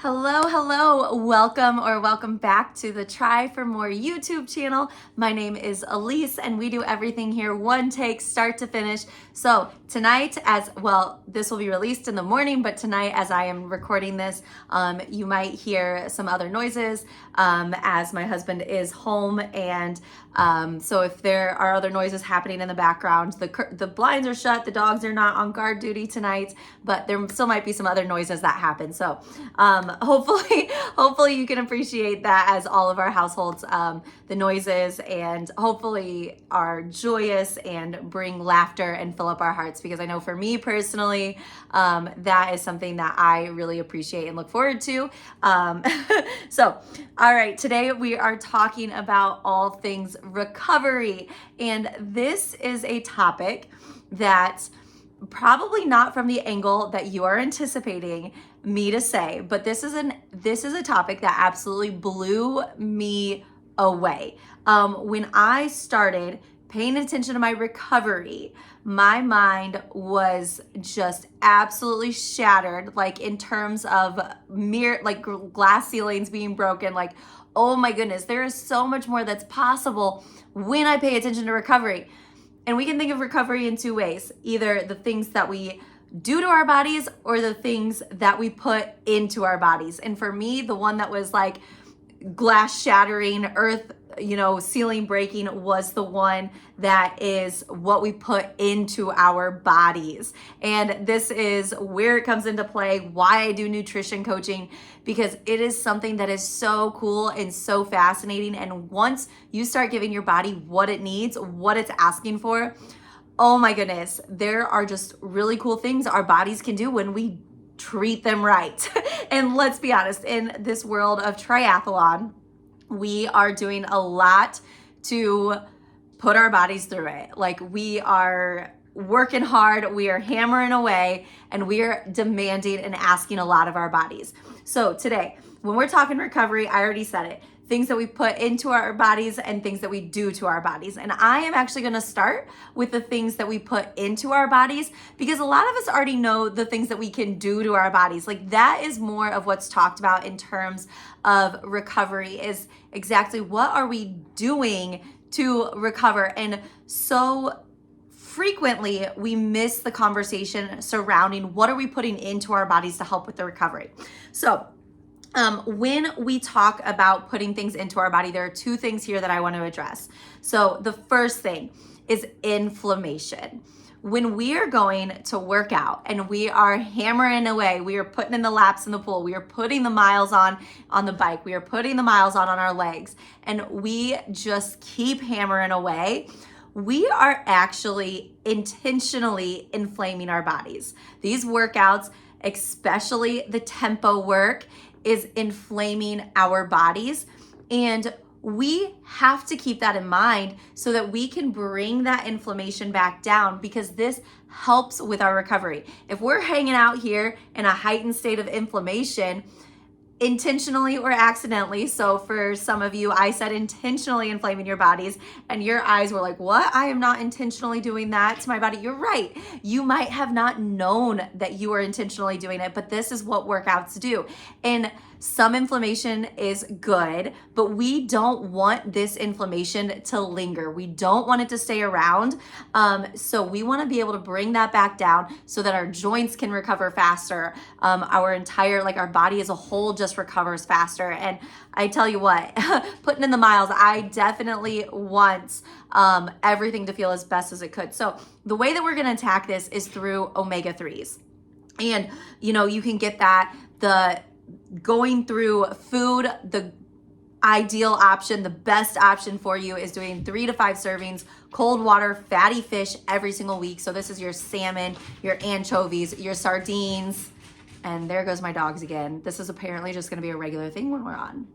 Hello, welcome back to the Try for More YouTube channel. My name is Elise and we do everything here one take, start to finish. So tonight, as well, this will be released in the morning, but tonight as I am recording this, you might hear some other noises as my husband is home, and so if there are other noises happening in the background, the blinds are shut, the dogs are not on guard duty tonight, but there still might be some other noises that happen. So hopefully you can appreciate that, as all of our households, the noises, and hopefully are joyous and bring laughter and fill up our hearts, because I know for me personally, that is something that I really appreciate and look forward to. So, all right, today we are talking about all things recovery, and this is a topic that probably not from the angle that you are anticipating me to say, but this is a topic that absolutely blew me away. When I started paying attention to my recovery, my mind was just absolutely shattered, like in terms of like glass ceilings being broken, like, oh my goodness, there is so much more that's possible when I pay attention to recovery. And we can think of recovery in two ways: either the things that we do to our bodies or the things that we put into our bodies. And for me, the one that was like glass shattering, earth, ceiling breaking, was the one that is what we put into our bodies. And this is where it comes into play, why I do nutrition coaching, because it is something that is so cool and so fascinating. And once you start giving your body what it needs, what it's asking for, oh my goodness, there are just really cool things our bodies can do when we treat them right. And let's be honest, in this world of triathlon, we are doing a lot to put our bodies through it. Like, we are working hard, we are hammering away, and we are demanding and asking a lot of our bodies. So today, when we're talking recovery, I already said it, things that we put into our bodies and things that we do to our bodies. And I am actually gonna start with the things that we put into our bodies, because a lot of us already know the things that we can do to our bodies. Like, that is more of what's talked about in terms of recovery, is exactly what are we doing to recover. And so frequently we miss the conversation surrounding what are we putting into our bodies to help with the recovery. So when we talk about putting things into our body, there are two things here that I want to address. So the first thing is inflammation. When we are going to work out and we are hammering away, we are putting in the laps in the pool, we are putting the miles on the bike, we are putting the miles on our legs, and we just keep hammering away, we are actually intentionally inflaming our bodies. These workouts, especially the tempo work, is inflaming our bodies, and we have to keep that in mind so that we can bring that inflammation back down, because this helps with our recovery. If we're hanging out here in a heightened state of inflammation, intentionally or accidentally, so for some of you, I said intentionally inflaming your bodies, and your eyes were like, what? I am not intentionally doing that to my body. You're right. You might have not known that you were intentionally doing it, but this is what workouts do. And some inflammation is good, but we don't want this inflammation to linger. We don't want it to stay around. So we want to be able to bring that back down so that our joints can recover faster. Our body as a whole just recovers faster. And I tell you what, putting in the miles, I definitely want everything to feel as best as it could. So the way that we're going to attack this is through omega-3s. And, you can get that, going through food, the ideal option, the best option for you is doing 3 to 5 servings, cold water, fatty fish every single week. So this is your salmon, your anchovies, your sardines, and there goes my dogs again. This is apparently just gonna be a regular thing when we're on.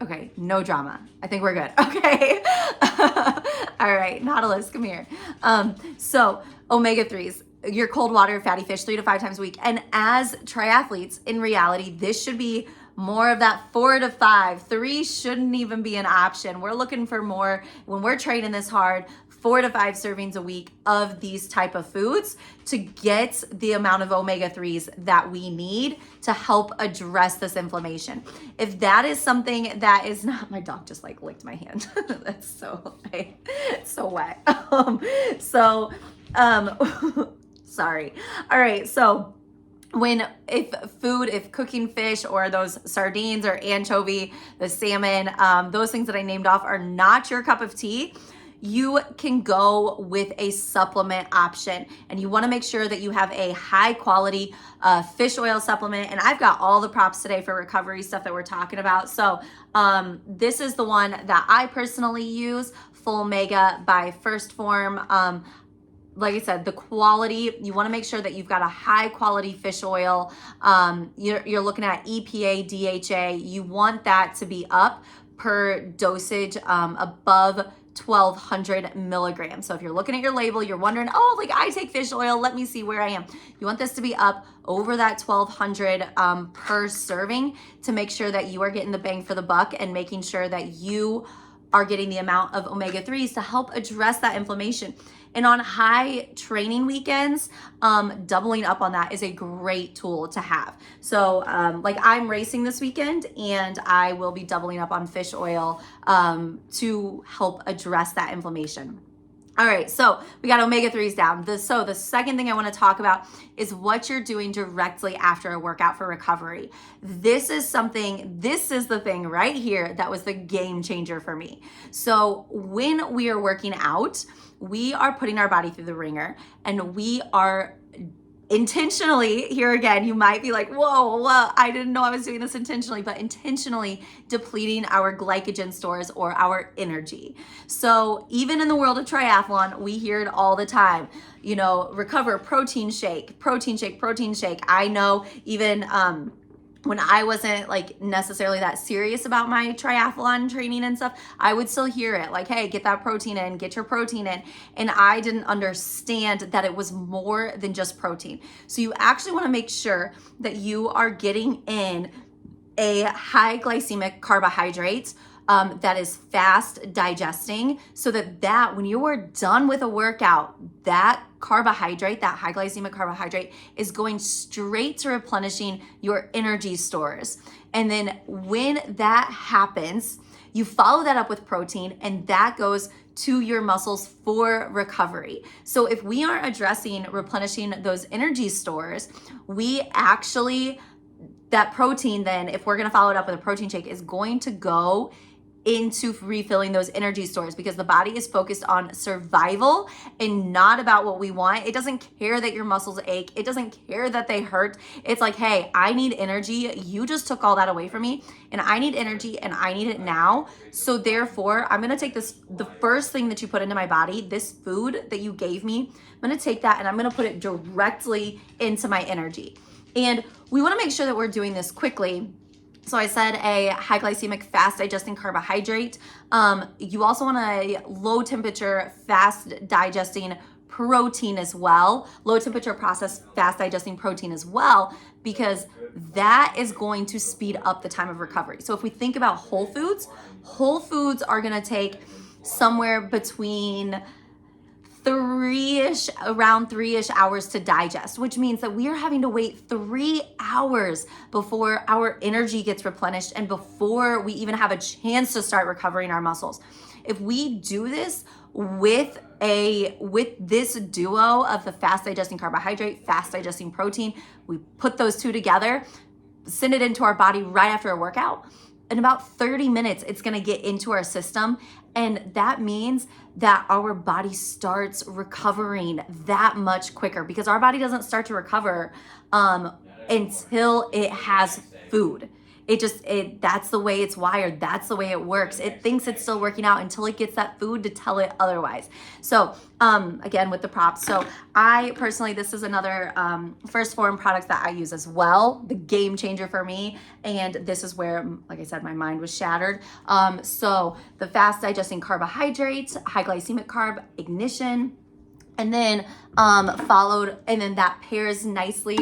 Okay, no drama. I think we're good. Okay. All right, Nautilus, come here. So omega-3s, your cold water, fatty fish, 3 to 5 times a week. And as triathletes, in reality, this should be more of that 4 to 5. 3 shouldn't even be an option. We're looking for more when we're training this hard. 4 to 5 servings a week of these type of foods to get the amount of omega-3s that we need to help address this inflammation. If that is something that is not, my dog just like licked my hand. That's so wet. Sorry. All right. So if cooking fish or those sardines or anchovy, the salmon, those things that I named off are not your cup of tea, you can go with a supplement option. And you want to make sure that you have a high quality fish oil supplement. And I've got all the props today for recovery stuff that we're talking about. So this is the one that I personally use, Full Omega by First Form. Like I said, the quality, you want to make sure that you've got a high quality fish oil. You're looking at EPA, DHA. You want that to be up per dosage above 1,200 milligrams. So if you're looking at your label, you're wondering, oh, like I take fish oil, let me see where I am. You want this to be up over that 1,200 per serving to make sure that you are getting the bang for the buck and making sure that you are getting the amount of omega-3s to help address that inflammation. And on high training weekends, doubling up on that is a great tool to have. So like I'm racing this weekend and I will be doubling up on fish oil to help address that inflammation. All right, so we got omega-3s down. So the second thing I want to talk about is what you're doing directly after a workout for recovery. This is the thing right here that was the game changer for me. So when we are working out, we are putting our body through the ringer and we are intentionally, here again, you might be like, whoa, I didn't know I was doing this intentionally, but intentionally depleting our glycogen stores or our energy. So even in the world of triathlon, we hear it all the time, recover, protein shake. I know even, when I wasn't like necessarily that serious about my triathlon training and stuff, I would still hear it like, hey, get that protein in, get your protein in. And I didn't understand that it was more than just protein. So you actually want to make sure that you are getting in a high glycemic carbohydrate that is fast digesting, so that when you are done with a workout, that carbohydrate, that high glycemic carbohydrate, is going straight to replenishing your energy stores. And then when that happens, you follow that up with protein, and that goes to your muscles for recovery. So if we aren't addressing replenishing those energy stores, that protein then, if we're gonna follow it up with a protein shake, is going to go into refilling those energy stores, because the body is focused on survival and not about what we want. It doesn't care that your muscles ache. It doesn't care that they hurt. It's like, hey, I need energy. You just took all that away from me, and I need energy and I need it now. So therefore, I'm going to take the first thing that you put into my body, this food that you gave me, I'm going to take that and I'm going to put it directly into my energy. And we want to make sure that we're doing this quickly. So I said a high glycemic, fast digesting carbohydrate. You also want a low temperature, fast digesting protein as well. Low temperature processed, fast digesting protein as well, because that is going to speed up the time of recovery. So if we think about whole foods are going to take somewhere between around 3-ish hours to digest, which means that we are having to wait 3 hours before our energy gets replenished and before we even have a chance to start recovering our muscles. If we do this with this duo of the fast digesting carbohydrate, fast digesting protein, we put those two together, send it into our body right after a workout. In about 30 minutes, it's going to get into our system. And that means that our body starts recovering that much quicker, because our body doesn't start to recover until it has food. That's the way it's wired. That's the way it works. It thinks it's still working out until it gets that food to tell it otherwise. So again, with the props. So I personally, this is another First Form product that I use as well, the game changer for me. And this is where, like I said, my mind was shattered. So the fast digesting carbohydrates, high glycemic carb, ignition, And then that pairs nicely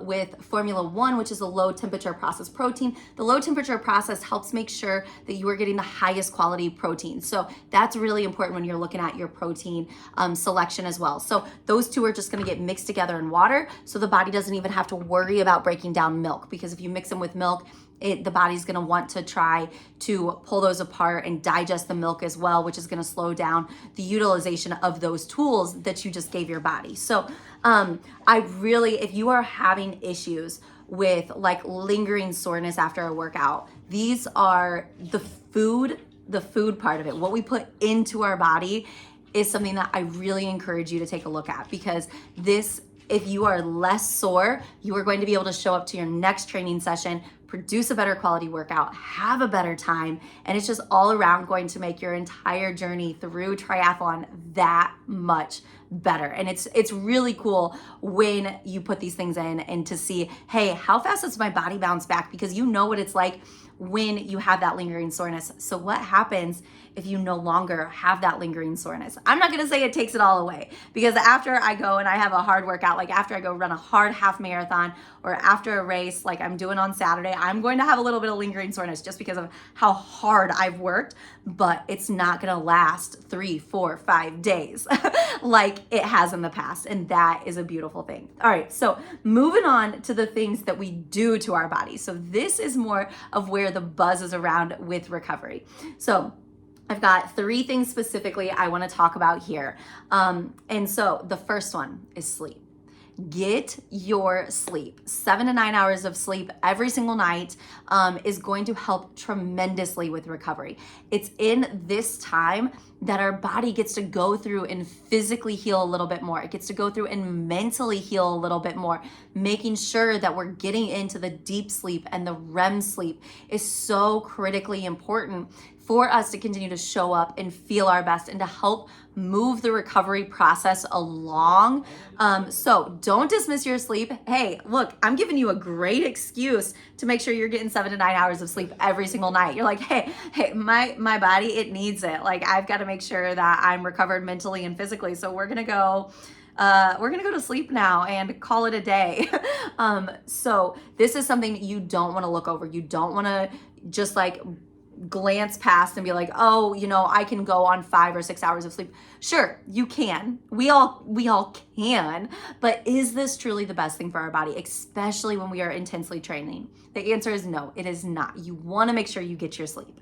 with Formula One, which is a low temperature processed protein. The low temperature process helps make sure that you are getting the highest quality protein. So that's really important when you're looking at your protein selection as well. So those two are just gonna get mixed together in water, so the body doesn't even have to worry about breaking down milk, because if you mix them with milk, the body's gonna want to try to pull those apart and digest the milk as well, which is gonna slow down the utilization of those tools that you just gave your body. So if you are having issues with like lingering soreness after a workout, these are the food part of it. What we put into our body is something that I really encourage you to take a look at, because if you are less sore, you are going to be able to show up to your next training session, produce a better quality workout, have a better time, and it's just all around going to make your entire journey through triathlon that much better. And it's really cool when you put these things in and to see, hey, how fast does my body bounce back? Because you know what it's like when you have that lingering soreness. So what happens if you no longer have that lingering soreness? I'm not gonna say it takes it all away, because after I go and I have a hard workout, like after I go run a hard half marathon or after a race like I'm doing on Saturday, I'm going to have a little bit of lingering soreness just because of how hard I've worked, but it's not gonna last 3, 4, 5 days like it has in the past. And that is a beautiful thing. All right, so moving on to the things that we do to our body. So this is more of where the buzz is around with recovery. So I've got 3 things specifically I want to talk about here. And so the first one is sleep. Get your sleep. 7 to 9 hours of sleep every single night is going to help tremendously with recovery. It's in this time that our body gets to go through and physically heal a little bit more. It gets to go through and mentally heal a little bit more. Making sure that we're getting into the deep sleep and the REM sleep is so critically important for us to continue to show up and feel our best and to help move the recovery process along. So don't dismiss your sleep. Hey, look, I'm giving you a great excuse to make sure you're getting 7 to 9 hours of sleep every single night. You're like, hey, my body, it needs it. Like, I've got to make sure that I'm recovered mentally and physically. So we're gonna go to sleep now and call it a day. So this is something you don't want to look over. You don't want to just like glance past and be like, oh, I can go on 5 or 6 hours of sleep. Sure, you can. We all can. But is this truly the best thing for our body, especially when we are intensely training? The answer is no, it is not. You want to make sure you get your sleep.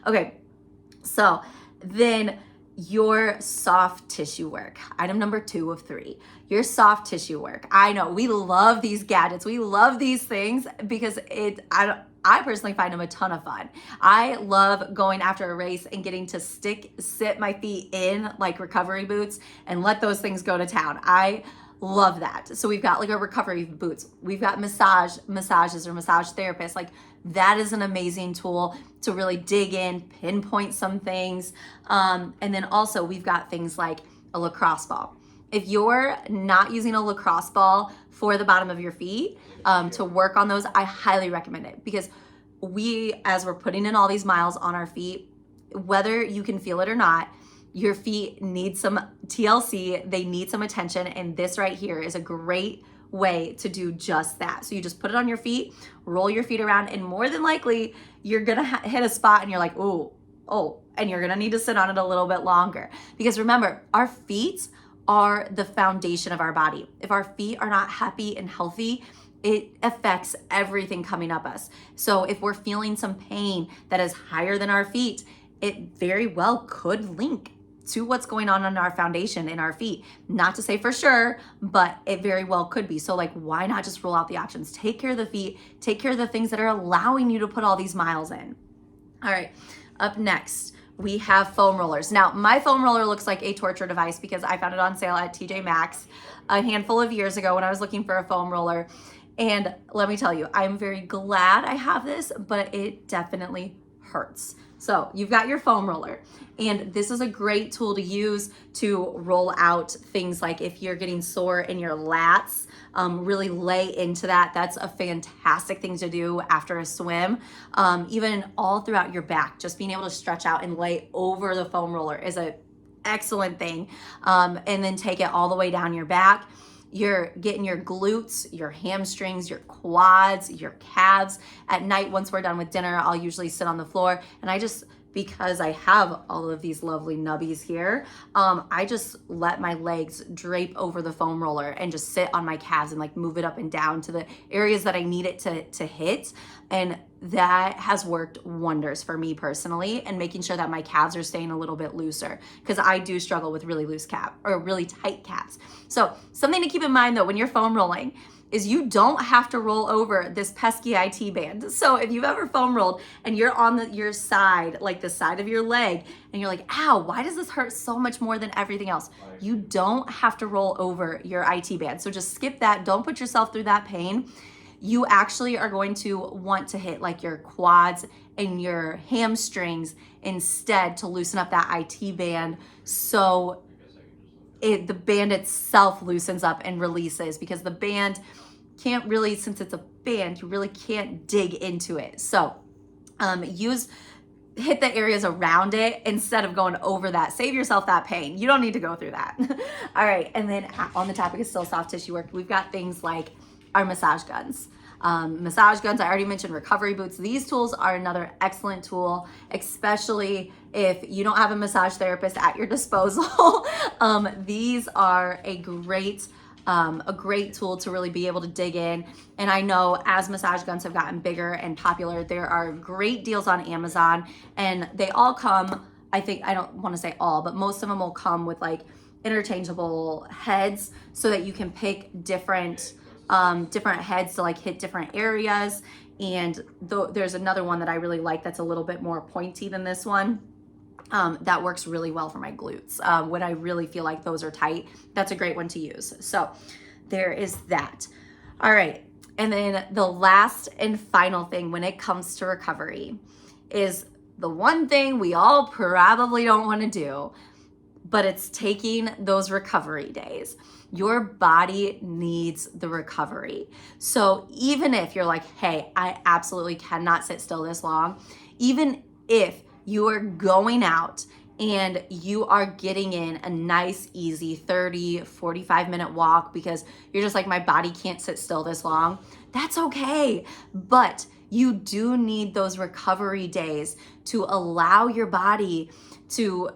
Okay, so then your soft tissue work. Item number 2 of 3, your soft tissue work. I know we love these gadgets. We love these things because I personally find them a ton of fun. I love going after a race and getting to sit my feet in like recovery boots and let those things go to town. I love that. So we've got like our recovery boots. We've got massages or massage therapists. Like, that is an amazing tool to really dig in, pinpoint some things. And then also we've got things like a lacrosse ball. If you're not using a lacrosse ball for the bottom of your feet to work on those, I highly recommend it, because as we're putting in all these miles on our feet, whether you can feel it or not, your feet need some TLC, they need some attention, and this right here is a great way to do just that. So you just put it on your feet, roll your feet around, and more than likely, you're gonna hit a spot and you're like, oh, and you're gonna need to sit on it a little bit longer. Because remember, our feet are the foundation of our body. If our feet are not happy and healthy, it affects everything coming up us. So if we're feeling some pain that is higher than our feet, it very well could link to what's going on our foundation in our feet. Not to say for sure, but it very well could be. So like, why not just rule out the options? Take care of the feet, take care of the things that are allowing you to put all these miles in. All right, up next, we have foam rollers. Now, my foam roller looks like a torture device because I found it on sale at TJ Maxx a handful of years ago when I was looking for a foam roller. And let me tell you, I'm very glad I have this, but it definitely hurts. So you've got your foam roller, and this is a great tool to use to roll out things like if you're getting sore in your lats, really lay into that. That's a fantastic thing to do after a swim. Even all throughout your back, just being able to stretch out and lay over the foam roller is a excellent thing. And then take it all the way down your back. You're getting your glutes, your hamstrings, your quads, your calves. At night, once we're done with dinner, I'll usually sit on the floor, and because I have all of these lovely nubbies here, I just let my legs drape over the foam roller and just sit on my calves and like move it up and down to the areas that I need it to hit. And that has worked wonders for me personally, and making sure that my calves are staying a little bit looser, because I do struggle with really loose calf or really tight calves. So something to keep in mind though when you're foam rolling is you don't have to roll over this pesky IT band. So if you've ever foam rolled and you're on your side, like the side of your leg, and you're like, ow, why does this hurt so much more than everything else? You don't have to roll over your IT band. So just skip that. Don't put yourself through that pain. You actually are going to want to hit like your quads and your hamstrings instead to loosen up that IT band, so the band itself loosens up and releases, because the band can't really, since it's a band, you really can't dig into it. So hit the areas around it instead of going over that. Save yourself that pain. You don't need to go through that. All right, and then on the topic of still soft tissue work, we've got things like our massage guns. Massage guns, I already mentioned recovery boots. These tools are another excellent tool, especially if you don't have a massage therapist at your disposal. These are a great tool to really be able to dig in. And I know as massage guns have gotten bigger and popular, there are great deals on Amazon, and they all come, I don't want to say all, but most of them will come with like interchangeable heads, so that you can pick different heads to like hit different areas. And there's another one that I really like that's a little bit more pointy than this one. That works really well for my glutes. When I really feel like those are tight, that's a great one to use. So there is that. All right. And then the last and final thing when it comes to recovery is the one thing we all probably don't want to do, but it's taking those recovery days. Your body needs the recovery. So even if you're like, hey, I absolutely cannot sit still this long, even if you are going out and you are getting in a nice, easy 30, 45-minute walk because you're just like, my body can't sit still this long, that's okay. But you do need those recovery days to allow your body to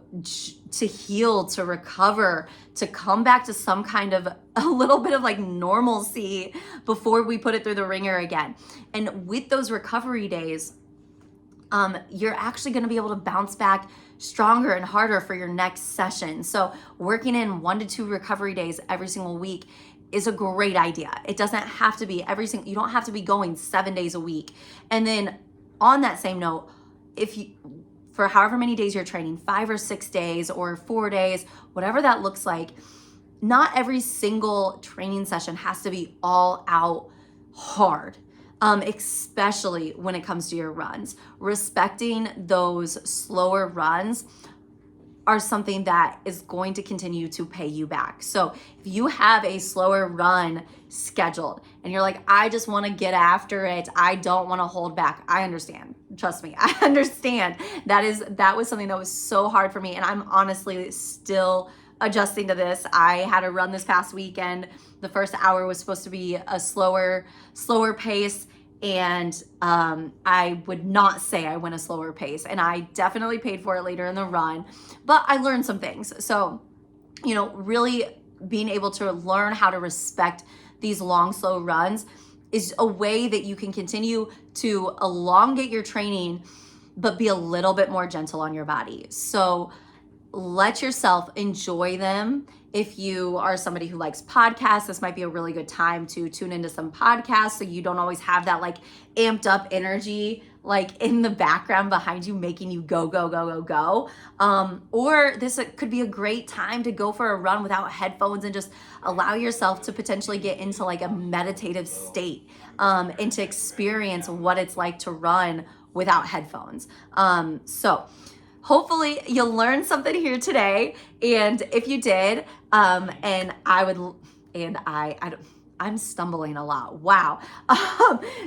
heal, to recover, to come back to some kind of a little bit of like normalcy before we put it through the ringer again. And with those recovery days, you're actually going to be able to bounce back stronger and harder for your next session. So working in 1 to 2 recovery days every single week is a great idea. It doesn't have to be you don't have to be going 7 days a week. And then on that same note, for however many days you're training, 5 or 6 days or 4 days, whatever that looks like, not every single training session has to be all out hard. Especially when it comes to your runs. Respecting those slower runs are something that is going to continue to pay you back. So if you have a slower run scheduled and you're like, I just want to get after it, I don't want to hold back, I understand. Trust me, I understand. That was something that was so hard for me, and I'm honestly still adjusting to this. I had a run this past weekend. The first hour was supposed to be a slower pace, and I would not say I went a slower pace, and I definitely paid for it later in the run, but I learned some things. So, really being able to learn how to respect these long, slow runs is a way that you can continue to elongate your training, but be a little bit more gentle on your body. So let yourself enjoy them. If you are somebody who likes podcasts, this might be a really good time to tune into some podcasts so you don't always have that like amped up energy like in the background behind you making you go, go, go, go, go. Or this could be a great time to go for a run without headphones and just allow yourself to potentially get into like a meditative state and to experience what it's like to run without headphones. So hopefully you'll learn something here today. And if you did, I'm stumbling a lot. Wow.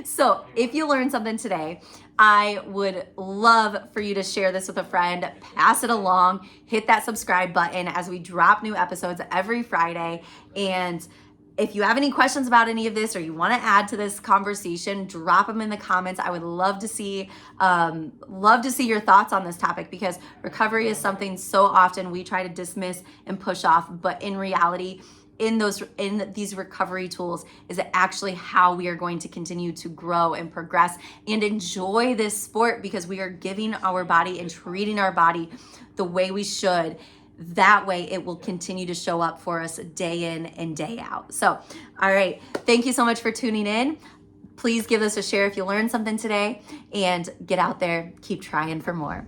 So if you learned something today, I would love for you to share this with a friend, pass it along, hit that subscribe button as we drop new episodes every Friday. And if you have any questions about any of this or you want to add to this conversation, drop them in the comments. I would love to see your thoughts on this topic, because recovery is something so often we try to dismiss and push off, but in reality, in these recovery tools is actually how we are going to continue to grow and progress and enjoy this sport, because we are giving our body and treating our body the way we should. That way it will continue to show up for us day in and day out. So, all right. Thank you so much for tuning in. Please give us a share if you learned something today, and get out there, keep trying for more.